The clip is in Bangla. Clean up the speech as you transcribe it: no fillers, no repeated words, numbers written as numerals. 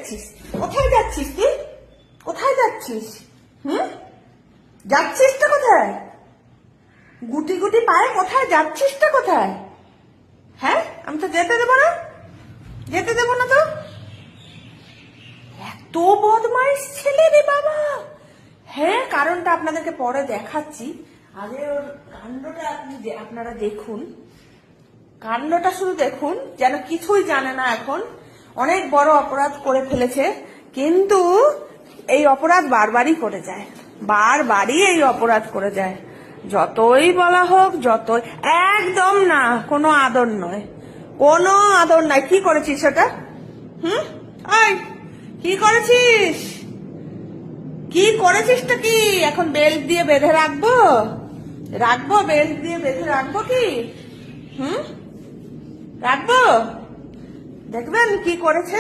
যাচ্ছিস? কোথায় যাচ্ছিস তুই? কোথায় যাচ্ছিস? যাচ্ছিসটা কোথায়? গুটি গুটি পায়ে কোথায় যাচ্ছিসটা কোথায়? হ্যাঁ, আমি তো যেতে দেবো না, যেতে দেবো না তো। এত বদমাইশ ছেলে রে বাবা। হ্যাঁ, কারণটা আপনাদেরকে পরে দেখাচ্ছি, আগে ওর কাণ্ডটা আপনারা দেখুন। কাণ্ডটা শুধু দেখুন, যেন কিছুই জানে না। এখন অনেক বড় অপরাধ করে ফেলেছে, কিন্তু এই অপরাধ বারবারই করে যায়, বারবারই এই অপরাধ করে যায়। যতই বলা হোক, যতই, একদম না, কোনো আদর নয়, কোনো আদর নাই। কি করেছিস ওটা? আয়, কি করেছিস? কি করেছিসটা কি? এখন বেল্ট দিয়ে বেঁধে রাখবো? রাখবো, বেল্ট দিয়ে বেঁধে রাখবো কি? রাখবো? দেখবেন কি করেছে।